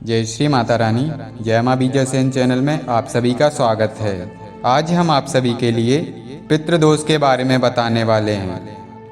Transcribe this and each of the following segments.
जय श्री माता रानी। जय माँ बीजासेन चैनल में आप सभी का स्वागत है। आज हम आप सभी के लिए पितृदोष के बारे में बताने वाले हैं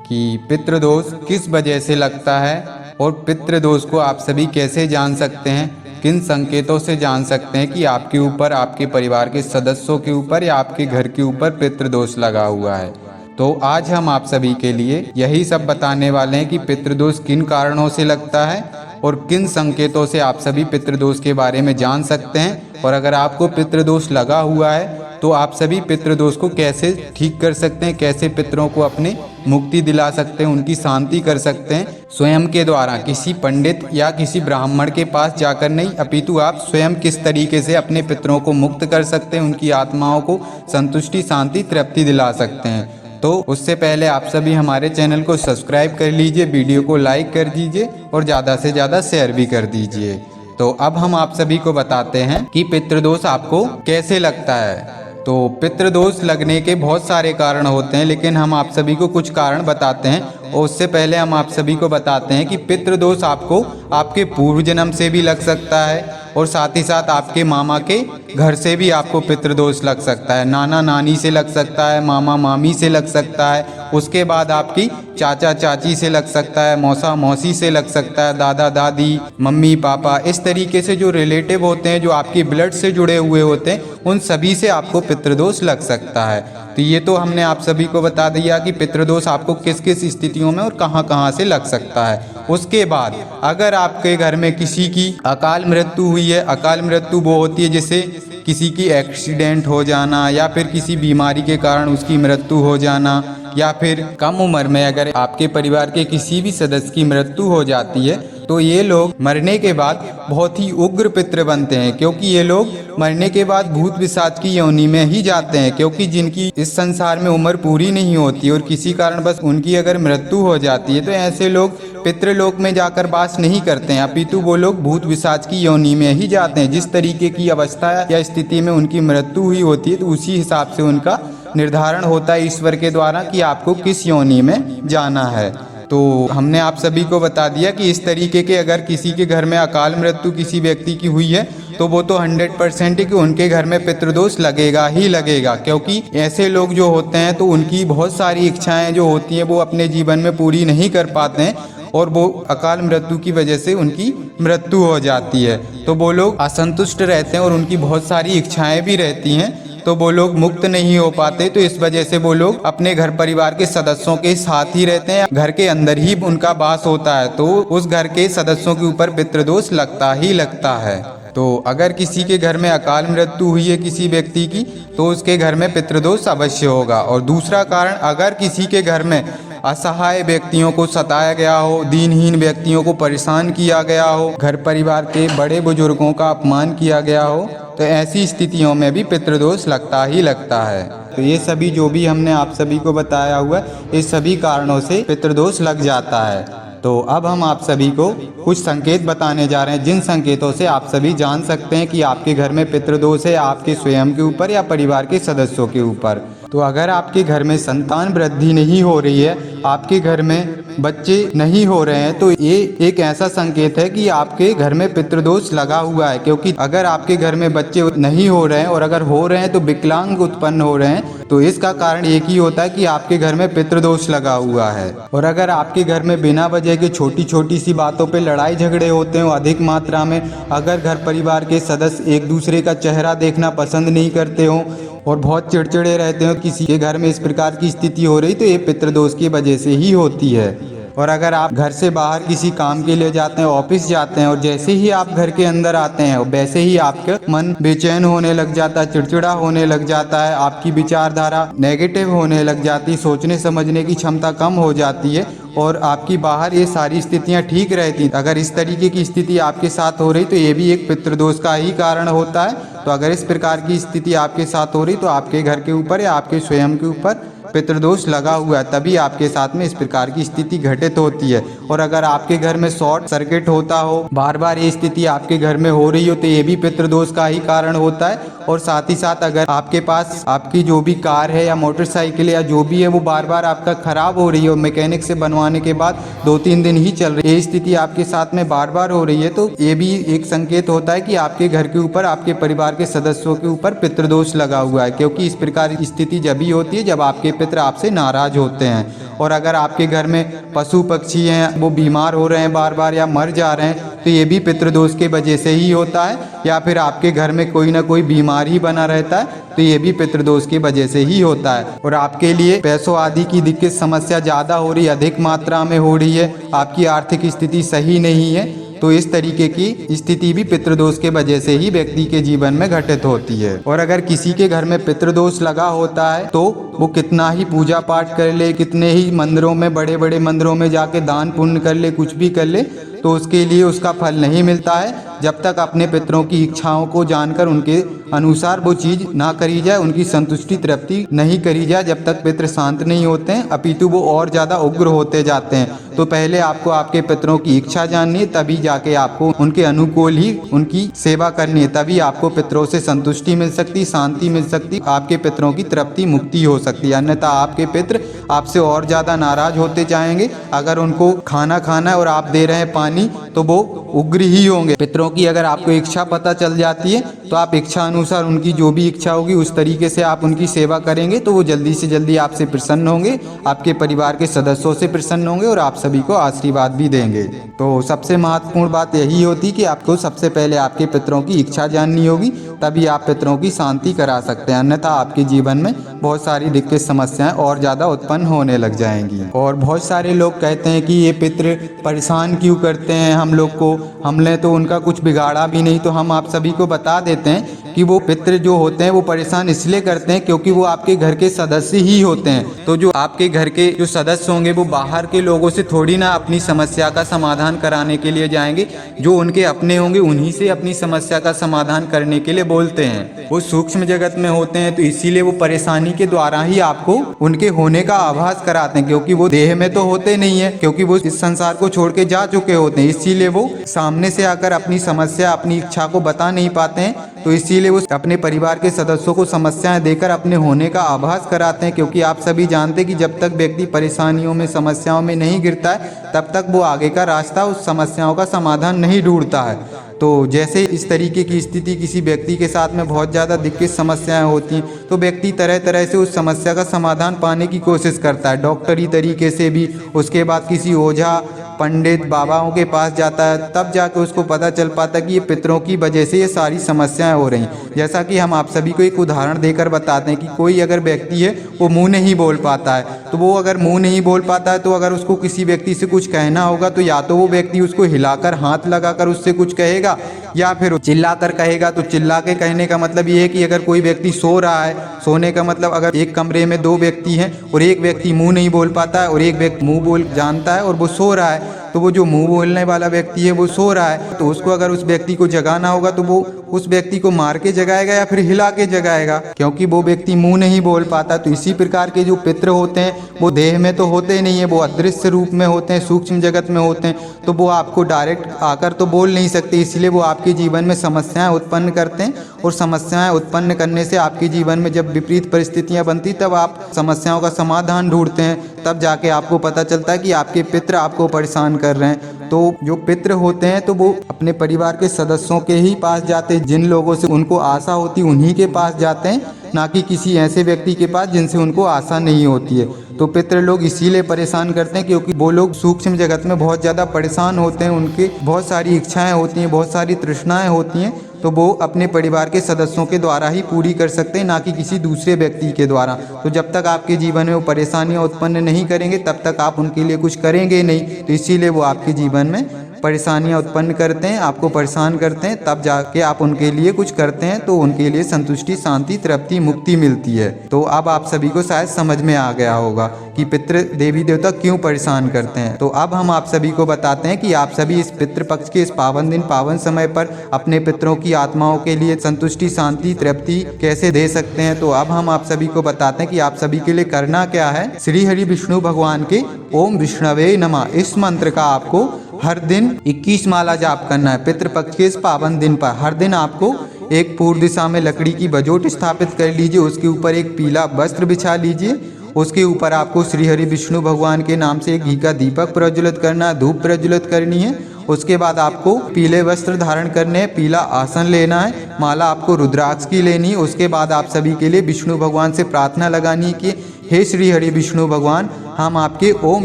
कि पितृदोष किस वजह से लगता है और पितृदोष को आप सभी कैसे जान सकते हैं, किन संकेतों से जान सकते हैं कि आपके ऊपर, आपके परिवार के सदस्यों के ऊपर या आपके घर के ऊपर पितृदोष लगा हुआ है। तो आज हम आप सभी के लिए यही सब बताने वाले हैं कि पितृदोष किन कारणों से लगता है और किन संकेतों से आप सभी पितृदोष के बारे में जान सकते हैं। और अगर आपको पितृदोष लगा हुआ है तो आप सभी पितृदोष को कैसे ठीक कर सकते हैं, कैसे पितरों को अपने मुक्ति दिला सकते हैं, उनकी शांति कर सकते हैं। स्वयं के द्वारा, किसी पंडित या किसी ब्राह्मण के पास जाकर नहीं, अपितु आप स्वयं किस तरीके से अपने पितरों को मुक्त कर सकते हैं, उनकी आत्माओं को संतुष्टि, शांति, तृप्ति दिला सकते हैं। तो उससे पहले आप सभी हमारे चैनल को सब्सक्राइब कर लीजिए, वीडियो को लाइक कर दीजिए और ज़्यादा से ज़्यादा शेयर भी कर दीजिए। तो अब हम आप सभी को बताते हैं कि पितृदोष आपको कैसे लगता है। तो पितृदोष लगने के बहुत सारे कारण होते हैं, लेकिन हम आप सभी को कुछ कारण बताते हैं। और उससे पहले हम आप सभी को बताते हैं कि पितृदोष आपको आपके पूर्व जन्म से भी लग सकता है और साथ ही साथ आपके मामा के घर से भी आपको पितृदोष लग सकता है, नाना नानी से लग सकता है, मामा मामी से लग सकता है, उसके बाद आपकी चाचा चाची से लग सकता है, मौसा मौसी से लग सकता है, दादा दादी, मम्मी पापा, इस तरीके से जो रिलेटिव होते हैं, जो आपके ब्लड से जुड़े हुए होते हैं, उन सभी से आपको पितृदोष लग सकता है। तो ये तो हमने आप सभी को बता दिया कि पितृदोष आपको किस किस स्थितियों में और कहाँ कहाँ से लग सकता है। उसके बाद अगर आपके घर में किसी की अकाल मृत्यु हुई है, अकाल मृत्यु वो होती है जैसे किसी की एक्सीडेंट हो जाना या फिर किसी बीमारी के कारण उसकी मृत्यु हो जाना, या फिर कम उम्र में अगर आपके परिवार के किसी भी सदस्य की मृत्यु हो जाती है, तो ये लोग मरने के बाद बहुत ही उग्र पितृ बनते हैं, क्योंकि ये लोग मरने के बाद भूत पिशाच की योनि में ही जाते हैं। क्योंकि जिनकी इस संसार में उम्र पूरी नहीं होती और किसी कारण बस उनकी अगर मृत्यु हो जाती है, तो ऐसे लोग पितृलोक में जाकर वास नहीं करते हैं, अपितु वो लोग भूत पिशाच की योनि में ही जाते हैं। जिस तरीके की अवस्था या स्थिति में उनकी मृत्यु हुई होती है, तो उसी हिसाब से उनका निर्धारण होता है ईश्वर के द्वारा कि आपको किस योनि में जाना है। तो हमने आप सभी को बता दिया कि इस तरीके के अगर किसी के घर में अकाल मृत्यु किसी व्यक्ति की हुई है, तो वो तो 100% है कि उनके घर में पितृदोष लगेगा ही लगेगा। क्योंकि ऐसे लोग जो होते हैं तो उनकी बहुत सारी इच्छाएं जो होती हैं वो अपने जीवन में पूरी नहीं कर पाते हैं और वो अकाल मृत्यु की वजह से उनकी मृत्यु हो जाती है। तो वो लोग असंतुष्ट रहते हैं और उनकी बहुत सारी इच्छाएं भी रहती हैं, तो वो लोग मुक्त नहीं हो पाते। तो इस वजह से वो लोग अपने घर परिवार के सदस्यों के साथ ही रहते हैं, घर के अंदर ही उनका वास होता है, तो उस घर के सदस्यों के ऊपर पितृदोष लगता ही लगता है। तो अगर किसी के घर में अकाल मृत्यु हुई है किसी व्यक्ति की, तो उसके घर में पितृदोष अवश्य होगा। और दूसरा कारण, अगर किसी के घर में असहाय व्यक्तियों को सताया गया हो, दीनहीन व्यक्तियों को परेशान किया गया हो, घर परिवार के बड़े बुजुर्गों का अपमान किया गया हो, तो ऐसी स्थितियों में भी पितृदोष लगता ही लगता है। तो ये सभी जो भी हमने आप सभी को बताया हुआ है, इस सभी कारणों से पितृदोष लग जाता है। तो अब हम आप सभी को कुछ संकेत बताने जा रहे हैं, जिन संकेतों से आप सभी जान सकते हैं कि आपके घर में पितृदोष है, आपके स्वयं के ऊपर या परिवार के सदस्यों के ऊपर। तो अगर आपके घर में संतान वृद्धि नहीं हो रही है, आपके घर में बच्चे नहीं हो रहे हैं, तो ये एक ऐसा संकेत है कि आपके घर में पितृदोष लगा हुआ है। क्योंकि अगर आपके घर में बच्चे नहीं हो रहे हैं और अगर हो रहे हैं तो विकलांग उत्पन्न हो रहे हैं, तो इसका कारण एक ही होता है कि आपके घर में पितृदोष लगा हुआ है। और अगर आपके घर में बिना वजह के छोटी छोटी सी बातों पे लड़ाई झगड़े होते हैं अधिक मात्रा में, अगर घर परिवार के सदस्य एक दूसरे का चेहरा देखना पसंद नहीं करते हो और बहुत चिड़चिड़े रहते हो, किसी के घर में इस प्रकार की स्थिति हो रही, तो ये पितृदोष की वजह से ही होती है। और अगर आप घर से बाहर किसी काम के लिए जाते हैं, ऑफिस जाते हैं, और जैसे ही आप घर के अंदर आते हैं वैसे ही आपका मन बेचैन होने लग जाता है, चिड़चिड़ा होने लग जाता है, आपकी विचारधारा नेगेटिव होने लग जाती है, सोचने समझने की क्षमता कम हो जाती है और आपकी बाहर ये सारी स्थितियां ठीक रहती। अगर इस तरीके की स्थिति आपके साथ हो रही, तो ये भी एक पितृदोष का ही कारण होता है। तो अगर इस प्रकार की स्थिति आपके साथ हो रही, तो आपके घर के ऊपर या आपके स्वयं के ऊपर पितृदोष लगा हुआ है तभी आपके साथ में इस प्रकार की स्थिति घटित होती है। और अगर आपके घर में शॉर्ट सर्किट होता हो, बार बार ये स्थिति आपके घर में हो रही हो, तो ये भी पितृदोष का ही कारण होता है। और साथ ही साथ अगर आपके पास आपकी जो भी कार है या मोटरसाइकिल या जो भी है वो बार बार आपका खराब हो रही हो, मैकेनिक से बनवाने के बाद 2-3 दिन ही चल रही है, ये स्थिति आपके साथ में बार बार हो रही है, तो ये भी एक संकेत होता है कि आपके घर के ऊपर, आपके परिवार के सदस्यों के ऊपर पितृदोष लगा हुआ है। क्योंकि इस प्रकार की स्थिति जब ही होती है जब आपके पितृ आपसे नाराज होते हैं। और अगर आपके घर में पशु पक्षी हैं वो बीमार हो रहे हैं बार बार या मर जा रहे हैं, तो ये भी पितृदोष के वजह से ही होता है। या फिर आपके घर में कोई ना कोई बीमारी बना रहता है, तो ये भी पितृदोष की वजह से ही होता है। और आपके लिए पैसों आदि की दिक्कत समस्या ज़्यादा हो रही है, अधिक मात्रा में हो रही है, आपकी आर्थिक स्थिति सही नहीं है, तो इस तरीके की स्थिति भी पितृदोष के वजह से ही व्यक्ति के जीवन में घटित होती है। और अगर किसी के घर में पितृदोष लगा होता है तो वो कितना ही पूजा पाठ कर ले, कितने ही मंदिरों में, बड़े बड़े मंदिरों में जाके दान पुण्य कर ले, कुछ भी कर ले, तो उसके लिए उसका फल नहीं मिलता है जब तक अपने पितरों की इच्छाओं को जानकर उनके अनुसार वो चीज़ ना करी जाए, उनकी संतुष्टि तृप्ति नहीं करी जाए, जब तक पितृ शांत नहीं होते हैं, अपितु वो और ज़्यादा उग्र होते जाते हैं। तो पहले आपको आपके पितरों की इच्छा जाननी है, तभी जाके आपको उनके अनुकूल ही उनकी सेवा करनी है, तभी आपको पितरों से संतुष्टि मिल सकती, शांति मिल सकती, आपके पितरों की तृप्ति मुक्ति हो सकती है। अन्यथा आपके पितृ आपसे और ज़्यादा नाराज होते जाएंगे। अगर उनको खाना खाना है और आप दे रहे हैं पानी, तो वो उग्र ही होंगे। पितरों की अगर आपको इच्छा पता चल जाती है तो आप इच्छा अनुसार उनकी जो भी इच्छा होगी उस तरीके से आप उनकी सेवा करेंगे, तो वो जल्दी से जल्दी आपसे प्रसन्न होंगे, आपके परिवार के सदस्यों से प्रसन्न होंगे और आप सभी को आशीर्वाद भी देंगे। तो सबसे महत्वपूर्ण बात यही होती कि आपको सबसे पहले आपके पितरों की इच्छा जाननी होगी, तभी आप पितरों की शांति करा सकते हैं। अन्यथा आपके जीवन में बहुत सारी दिक्कत समस्याएं और ज़्यादा उत्पन्न होने लग जाएंगी। और बहुत सारे लोग कहते हैं कि ये पितृ परेशान क्यों करते हैं हम लोग को, हमने तो उनका कुछ बिगाड़ा भी नहीं। तो हम आप सभी को बता देते हैं कि वो पितृ जो होते हैं वो परेशान इसलिए करते हैं क्योंकि वो आपके घर के सदस्य ही होते हैं। तो जो आपके घर के जो सदस्य होंगे वो बाहर के लोगों से थोड़ी ना अपनी समस्या का समाधान कराने के लिए जाएंगे, जो उनके अपने होंगे उन्हीं से अपनी समस्या का समाधान करने के लिए बोलते हैं। वो सूक्ष्म जगत में होते हैं, तो इसीलिए वो परेशानी के द्वारा ही आपको उनके होने का आभास कराते हैं, क्योंकि वो देह में तो होते नहीं है, क्योंकि वो इस संसार को छोड़ के जा चुके होते हैं। इसीलिए वो सामने से आकर अपनी समस्या, अपनी इच्छा को बता नहीं पाते हैं। तो इसीलिए वो अपने परिवार के सदस्यों को समस्याएं देकर अपने होने का आभास कराते हैं। क्योंकि आप सभी जानते हैं कि जब तक व्यक्ति परेशानियों में, समस्याओं में नहीं गिरता है, तब तक वो आगे का रास्ता, उस समस्याओं का समाधान नहीं ढूंढता है। तो जैसे इस तरीके की स्थिति किसी व्यक्ति के साथ में बहुत ज़्यादा दिक्कत समस्याएं होती हैं, तो व्यक्ति तरह तरह से उस समस्या का समाधान पाने की कोशिश करता है, डॉक्टरी तरीके से भी, उसके बाद किसी ओझा, पंडित, बाबाओं के पास जाता है, तब जाके उसको पता चल पाता है कि ये पितरों की वजह से ये सारी समस्याएं हो रही। जैसा कि हम आप सभी को एक उदाहरण देकर बताते हैं कि कोई अगर व्यक्ति है वो मुंह नहीं बोल पाता है, तो वो अगर मुंह नहीं बोल पाता है, तो अगर उसको किसी व्यक्ति से कुछ कहना होगा, तो या तो वो व्यक्ति उसको हिलाकर, हाथ लगाकर उससे कुछ कहेगा, या फिर चिल्ला कर कहेगा। तो चिल्ला के कहने का मतलब ये है कि अगर कोई व्यक्ति सो रहा है, सोने का मतलब अगर एक कमरे में 2 व्यक्ति हैं और एक व्यक्ति मुंह नहीं बोल पाता है और एक व्यक्ति मुंह बोल जानता है और वो सो रहा है, तो वो जो मुंह बोलने वाला व्यक्ति है वो सो रहा है, तो उसको अगर उस व्यक्ति को जगाना होगा तो वो उस व्यक्ति को मार के जगाएगा या फिर हिला के जगाएगा, क्योंकि वो व्यक्ति मुंह नहीं बोल पाता। तो इसी प्रकार के जो पितृ होते हैं वो देह में तो होते नहीं है, वो अदृश्य रूप में होते हैं, सूक्ष्म जगत में होते हैं, तो वो आपको डायरेक्ट आकर तो बोल नहीं सकते। इसलिए वो आपके जीवन में समस्याएं उत्पन्न करते हैं, और समस्याएं उत्पन्न करने से आपके जीवन में जब विपरीत परिस्थितियां बनती, तब आप समस्याओं का समाधान ढूंढते हैं, तब जाके आपको पता चलता है कि आपके पितृ आपको परेशान कर रहे हैं। तो जो पितृ होते हैं तो वो अपने परिवार के सदस्यों के ही पास जाते हैं, जिन लोगों से उनको आशा होती उन्हीं के पास जाते हैं, ना कि किसी ऐसे व्यक्ति के पास जिनसे उनको आशा नहीं होती है। तो पितृ लोग इसीलिए परेशान करते हैं क्योंकि वो लोग सूक्ष्म जगत में बहुत ज़्यादा परेशान होते हैं, उनके बहुत सारी इच्छाएं होती हैं, बहुत सारी तृष्णाएं होती हैं, तो वो अपने परिवार के सदस्यों के द्वारा ही पूरी कर सकते हैं, ना कि किसी दूसरे व्यक्ति के द्वारा। तो जब तक आपके जीवन में वो परेशानियां उत्पन्न नहीं करेंगे, तब तक आप उनके लिए कुछ करेंगे नहीं, तो इसीलिए वो आपके जीवन में परेशानियां उत्पन्न करते हैं, आपको परेशान करते हैं, तब जाके आप उनके लिए कुछ करते हैं तो उनके लिए संतुष्टि, शांति, तृप्ति, मुक्ति मिलती है। तो अब आप सभी को शायद समझ में आ गया होगा कि पितृ देवी देवता क्यों परेशान करते हैं। तो अब हम आप सभी को बताते हैं कि आप सभी इस पितृपक्ष के इस पावन दिन, पावन समय पर अपने पितरों की आत्माओं के लिए संतुष्टि, शांति, तृप्ति कैसे दे सकते हैं। तो अब हम आप सभी को बताते हैं कि आप सभी के लिए करना क्या है। श्री हरि विष्णु भगवान के ओम विष्णवे नमः इस मंत्र का आपको हर दिन 21 माला जाप करना है। पितृपक्ष के इस पावन दिन पर हर दिन आपको एक पूर्व दिशा में लकड़ी की बजोट स्थापित कर लीजिए, उसके ऊपर एक पीला वस्त्र बिछा लीजिए, उसके ऊपर आपको श्री हरि विष्णु भगवान के नाम से एक घी का दीपक प्रज्वलित करना है, धूप प्रज्वलित करनी है। उसके बाद आपको पीले वस्त्र धारण करने हैं, पीला आसन लेना है, माला आपको रुद्राक्ष की लेनी है। उसके बाद आप सभी के लिए विष्णु भगवान से प्रार्थना लगानी है कि हे श्री हरि विष्णु भगवान, हम आपके ओम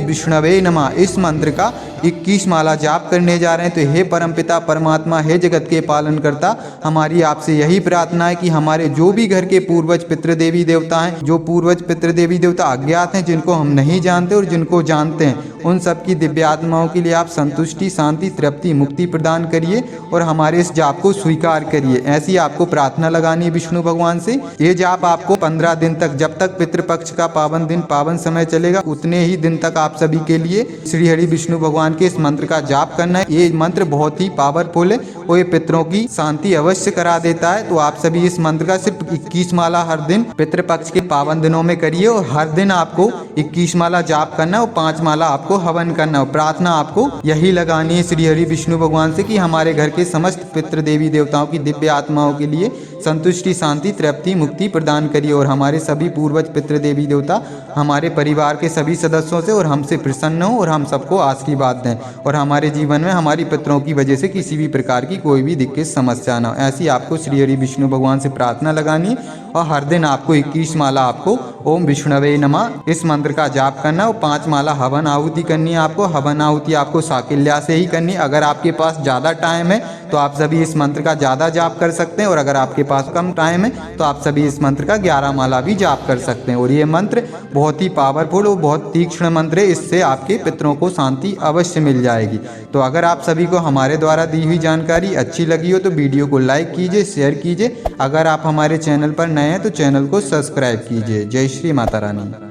विष्णवे नमः इस मंत्र का 21 माला जाप करने जा रहे हैं। तो हे परमपिता परमात्मा, हे जगत के पालन करता, हमारी आपसे यही प्रार्थना है कि हमारे जो भी घर के पूर्वज पितृ देवी देवता हैं, जो पूर्वज पितृ देवी देवता अज्ञात हैं, जिनको हम नहीं जानते और जिनको जानते हैं, उन सब की दिव्य आत्माओं के लिए आप संतुष्टि, शांति, तृप्ति, मुक्ति प्रदान करिए और हमारे इस जाप को स्वीकार करिए। ऐसी आपको प्रार्थना लगानी है विष्णु भगवान से। ये जाप आपको 15 दिन तक, जब तक पितृपक्ष का पावन दिन, पावन समय चलेगा, उतने ही दिन तक आप सभी के लिए श्री हरि विष्णु भगवान के इस मंत्र का जाप करना है। ये मंत्र बहुत ही पावरफुल है और ये पितरों की शांति अवश्य करा देता है। तो आप सभी इस मंत्र का सिर्फ 21 माला हर दिन पितृपक्ष के पावन दिनों में करिए और हर दिन आपको 21 माला जाप करना और 5 माला आपको हवन करना और प्रार्थना आपको यही लगानी है श्री हरि विष्णु भगवान से कि हमारे घर के समस्त पितृ देवी देवताओं की दिव्य आत्माओं के लिए संतुष्टि, शांति, तृप्ति, मुक्ति प्रदान करिए और हमारे सभी पूर्वज पितृ देवी देवता हमारे परिवार के सभी सदस्यों से और हमसे प्रसन्न हो और हम सबको आशीर्वाद दें और हमारे जीवन में हमारी पितरों की वजह से किसी भी प्रकार की कोई भी दिक्कत, समस्या ना हो। ऐसी आपको श्री हरि विष्णु भगवान से प्रार्थना लगानी और हर दिन आपको 21 माला आपको ओम विष्णवे नमः इस मंत्र का जाप करना और 5 माला हवन आहुति करनी है। आपको हवन आहुति आपको साकिल्या से ही करनी है। अगर आपके पास ज़्यादा टाइम है तो आप सभी इस मंत्र का ज़्यादा जाप कर सकते हैं और अगर आपके पास कम टाइम है तो आप सभी इस मंत्र का 11 माला भी जाप कर सकते हैं। और ये मंत्र बहुत ही पावरफुल और बहुत तीक्ष्ण मंत्र है, इससे आपके पितरों को शांति अवश्य मिल जाएगी। तो अगर आप सभी को हमारे द्वारा दी हुई जानकारी अच्छी लगी हो तो वीडियो को लाइक कीजिए, शेयर कीजिए। अगर आप हमारे चैनल पर नए हैं तो चैनल को सब्सक्राइब कीजिए। जय श्री माता रानी।